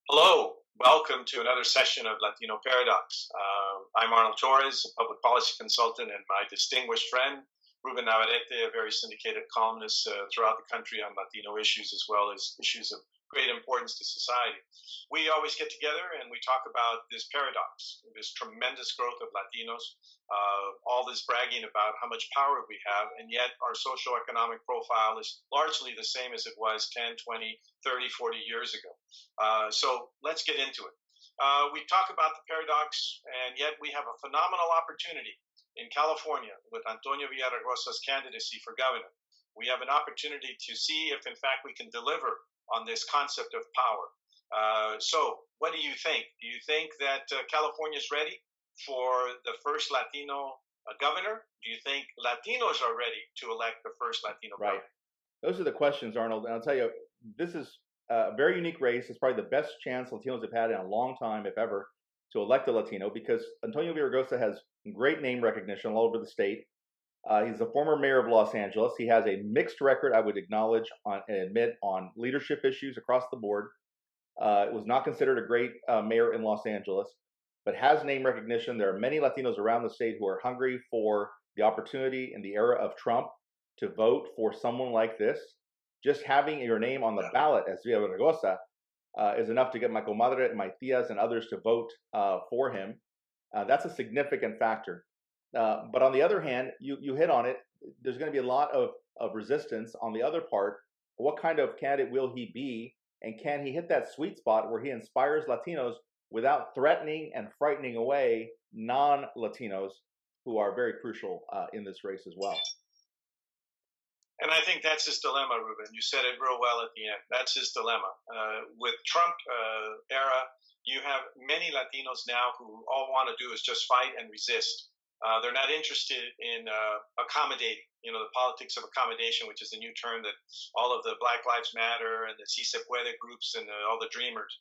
Hello, welcome to another session of Latino Paradox. I'm Arnold Torres, a public policy consultant, and my distinguished friend, Ruben Navarrette, a very syndicated columnist throughout the country on Latino issues as well as issues of great importance to society. We always get together and we talk about this paradox, this tremendous growth of Latinos, all this bragging about how much power we have, and yet our socioeconomic profile is largely the same as it was 10, 20, 30, 40 years ago. So let's get into it. We talk about the paradox, and yet we have a phenomenal opportunity in California with Antonio Villaraigosa's candidacy for governor. We have an opportunity to see if, in fact, we can deliver on this concept of power. So what do you think? Do you think that California is ready for the first Latino governor? Do you think Latinos are ready to elect the first Latino governor? Those are the questions, Arnold. And I'll tell you, this is a very unique race. It's probably the best chance Latinos have had in a long time, if ever, to elect a Latino, because Antonio Villaraigosa has great name recognition all over the state. He's the former mayor of Los Angeles. He has a mixed record, I would acknowledge and admit, on leadership issues across the board. It was not considered a great mayor in Los Angeles, but has name recognition. There are many Latinos around the state who are hungry for the opportunity in the era of Trump to vote for someone like this. Just having your name on the ballot as Villaraigosa is enough to get my comadre and my tias and others to vote for him. That's a significant factor. But on the other hand, you hit on it. There's going to be a lot of resistance on the other part. What kind of candidate will he be? And can he hit that sweet spot where he inspires Latinos without threatening and frightening away non-Latinos who are very crucial in this race as well? And I think that's his dilemma, Ruben. You said it real well at the end. That's his dilemma. With Trump era, you have many Latinos now who all want to do is just fight and resist. They're not interested in accommodating, the politics of accommodation, which is the new term that all of the Black Lives Matter and the Si Se Puede groups and all the dreamers.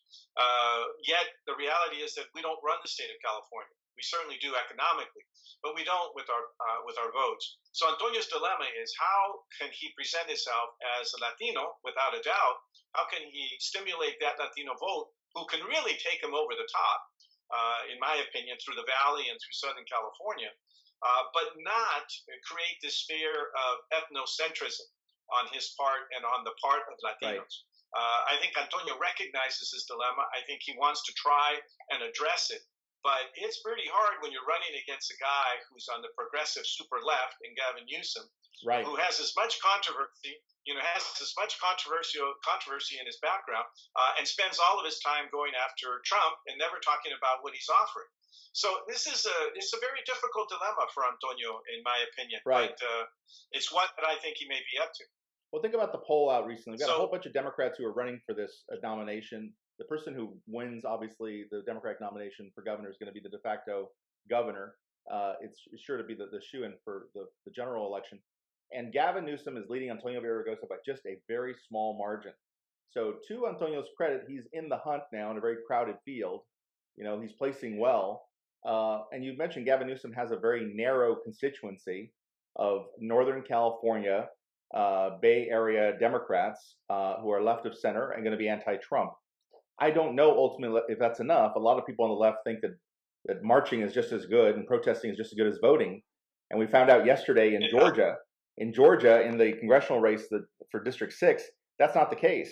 Yet the reality is that we don't run the state of California. We certainly do economically, but we don't with our votes. So Antonio's dilemma is, how can he present himself as a Latino without a doubt? How can he stimulate that Latino vote who can really take him over the top, in my opinion, through the Valley and through Southern California, but not create this fear of ethnocentrism on his part and on the part of Latinos. Right. I think Antonio recognizes his dilemma. I think he wants to try and address it. But it's pretty hard when you're running against a guy who's on the progressive super left in Gavin Newsom, right, who has as much controversy, has as much controversy in his background, and spends all of his time going after Trump and never talking about what he's offering. So it's a very difficult dilemma for Antonio, in my opinion. Right. But it's what I think he may be up to. Well, think about the poll out recently. We've got a whole bunch of Democrats who are running for this nomination. The person who wins, obviously, the Democratic nomination for governor is going to be the de facto governor. It's sure to be the shoe-in for the general election. And Gavin Newsom is leading Antonio Villaraigosa by just a very small margin. So to Antonio's credit, he's in the hunt now in a very crowded field. He's placing well. And you mentioned Gavin Newsom has a very narrow constituency of Northern California, Bay Area Democrats who are left of center and going to be anti-Trump. I don't know ultimately if that's enough. A lot of people on the left think that marching is just as good and protesting is just as good as voting. And we found out yesterday in Georgia, in the congressional race for District 6, that's not the case.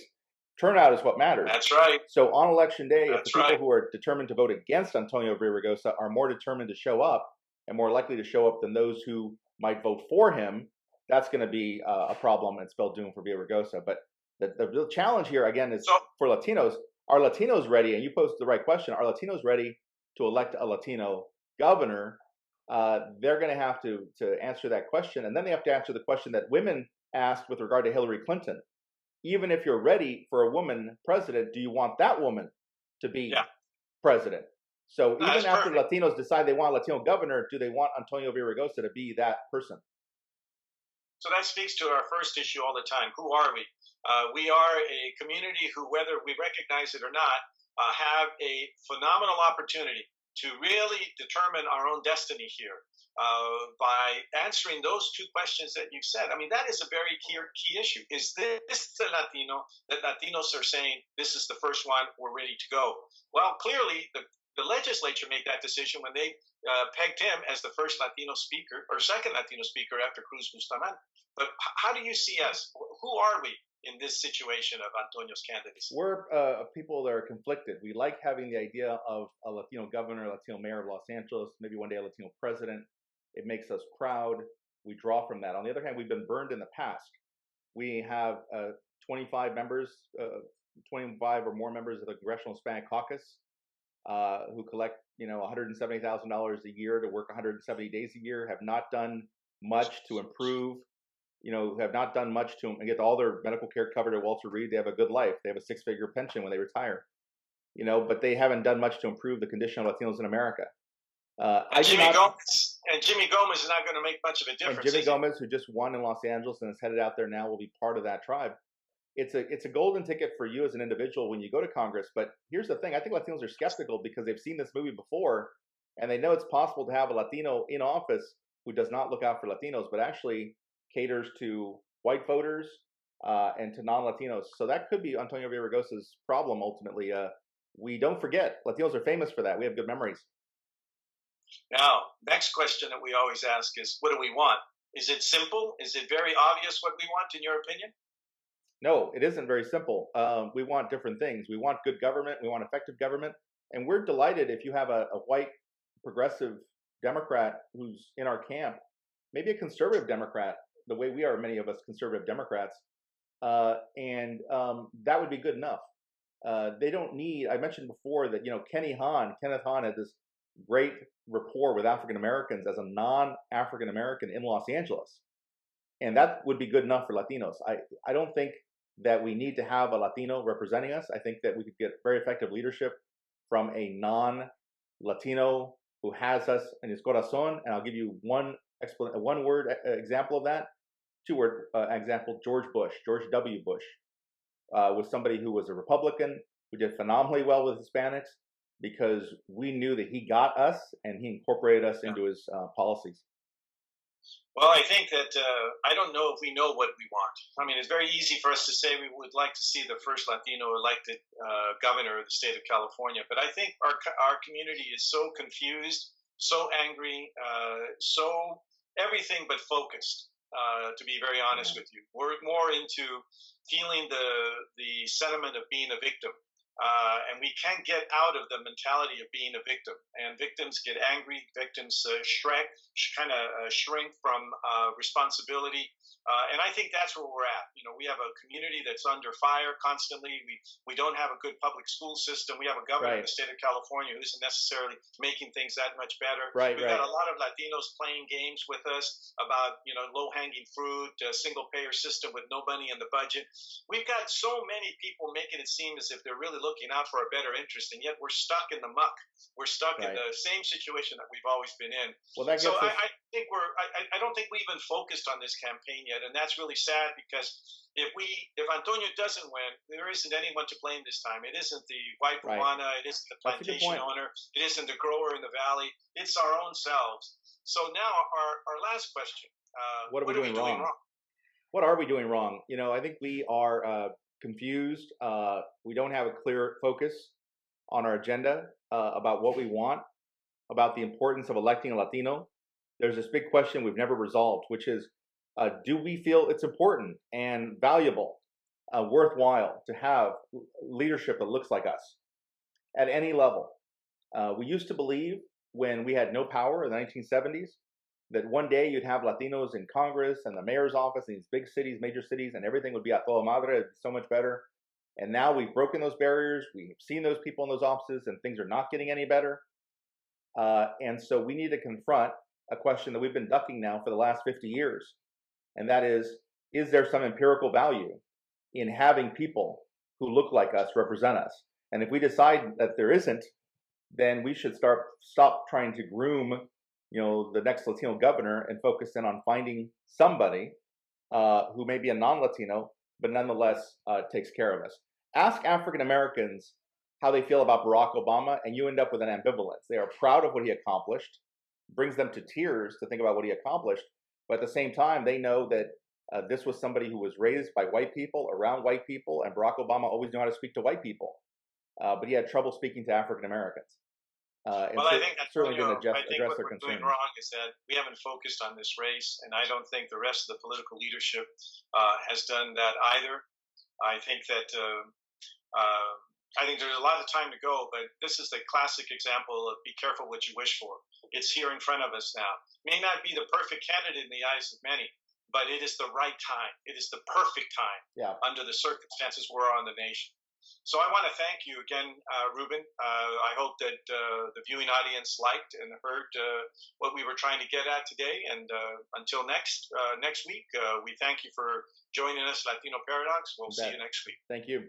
Turnout is what matters. That's right. So on election day, if the people who are determined to vote against Antonio Villaraigosa are more determined to show up and more likely to show up than those who might vote for him, that's going to be a problem and spell doom for Villaraigosa. But the real challenge here, again, is for Latinos. Are Latinos ready? And you posed the right question. Are Latinos ready to elect a Latino governor? They're going to have to answer that question. And then they have to answer the question that women asked with regard to Hillary Clinton. Even if you're ready for a woman president, do you want that woman to be president? So even after Latinos decide they want a Latino governor, do they want Antonio Villaraigosa to be that person? So that speaks to our first issue all the time. Who are we? We are a community who, whether we recognize it or not, have a phenomenal opportunity to really determine our own destiny here. by answering those two questions that you've said. I mean, that is a very key issue. Is this the Latino that Latinos are saying, this is the first one, we're ready to go? Well, clearly, the legislature made that decision when they pegged him as the first Latino speaker, or second Latino speaker after Cruz Bustamante. But how do you see us? Who are we in this situation of Antonio's candidacy? We're people that are conflicted. We like having the idea of a Latino governor, Latino mayor of Los Angeles, maybe one day a Latino president. It makes us proud. We draw from that. On the other hand, we've been burned in the past. We have 25 members, 25 or more members of the Congressional Hispanic Caucus who collect, $170,000 a year to work 170 days a year, have not done much to improve, have not done much to get all their medical care covered at Walter Reed. They have a good life. They have a 6-figure pension when they retire, but they haven't done much to improve the condition of Latinos in America. Jimmy Gomez is not going to make much of a difference. And Jimmy Gomez, who just won in Los Angeles and is headed out there now, will be part of that tribe. It's a golden ticket for you as an individual when you go to Congress. But here's the thing. I think Latinos are skeptical because they've seen this movie before, and they know it's possible to have a Latino in office who does not look out for Latinos, but actually caters to white voters and to non-Latinos. So that could be Antonio Villaraigosa's problem ultimately. We don't forget, Latinos are famous for that. We have good memories. Now, next question that we always ask is, what do we want? Is it simple? Is it very obvious what we want, in your opinion? No, it isn't very simple. We want different things. We want good government. We want effective government. And we're delighted if you have a white progressive Democrat who's in our camp, maybe a conservative Democrat, the way we are, many of us conservative Democrats, and that would be good enough. They don't need, I mentioned before that, Kenneth Hahn had this great rapport with African Americans as a non-African American in Los Angeles. And that would be good enough for Latinos. I don't think that we need to have a Latino representing us. I think that we could get very effective leadership from a non-Latino who has us in his corazon. And I'll give you one word example of that. 2-word example: George W. Bush was somebody who was a Republican, who did phenomenally well with Hispanics because we knew that he got us and he incorporated us into his policies. Well, I think that I don't know if we know what we want. I mean, it's very easy for us to say we would like to see the first Latino elected governor of the state of California. But I think our community is so confused, so angry, so everything but focused, to be very honest with you. We're more into feeling the sentiment of being a victim. And we can't get out of the mentality of being a victim. And victims get angry. Victims shrink from responsibility. And I think that's where we're at. We have a community that's under fire constantly. We don't have a good public school system. We have a governor in the state of California who isn't necessarily making things that much better. We've got a lot of Latinos playing games with us about, low-hanging fruit, single-payer system with no money in the budget. We've got so many people making it seem as if they're really looking out for our better interest, and yet we're stuck in the muck. We're stuck in the same situation that we've always been in. Well, I don't think we even focused on this campaign yet, and that's really sad because if Antonio doesn't win, there isn't anyone to blame this time. It isn't the white Peruana, it isn't the plantation owner, it isn't the grower in the valley. It's our own selves. So now our last question: what are we doing wrong? What are we doing wrong? I think we are confused. We don't have a clear focus on our agenda about what we want, about the importance of electing a Latino. There's this big question we've never resolved, which is, do we feel it's important and valuable, worthwhile to have leadership that looks like us at any level? We used to believe when we had no power in the 1970s that one day you'd have Latinos in Congress and the mayor's office in these big cities, major cities, and everything would be a toda madre, so much better. And now we've broken those barriers. We've seen those people in those offices, and things are not getting any better. And so we need to confront a question that we've been ducking now for the last 50 years. And that is there some empirical value in having people who look like us represent us? And if we decide that there isn't, then we should stop trying to groom the next Latino governor and focus in on finding somebody who may be a non-Latino, but nonetheless takes care of us. Ask African Americans how they feel about Barack Obama, and you end up with an ambivalence. They are proud of what he accomplished. brings them to tears to think about what he accomplished. But at the same time, they know that this was somebody who was raised by white people, around white people, and Barack Obama always knew how to speak to white people, but he had trouble speaking to African Americans. Well, I think, certainly Antonio, didn't I think address what their we're doing concerns. wrong is that we haven't focused on this race, and I don't think the rest of the political leadership has done that either. I think that I think there's a lot of time to go, but this is the classic example of be careful what you wish for. It's here in front of us now. May not be the perfect candidate in the eyes of many, but it is the right time. It is the perfect time under the circumstances we're on the nation. So I want to thank you again, Ruben. I hope that the viewing audience liked and heard what we were trying to get at today. And until next week, we thank you for joining us, Latino Paradox. We'll see you next week. Thank you.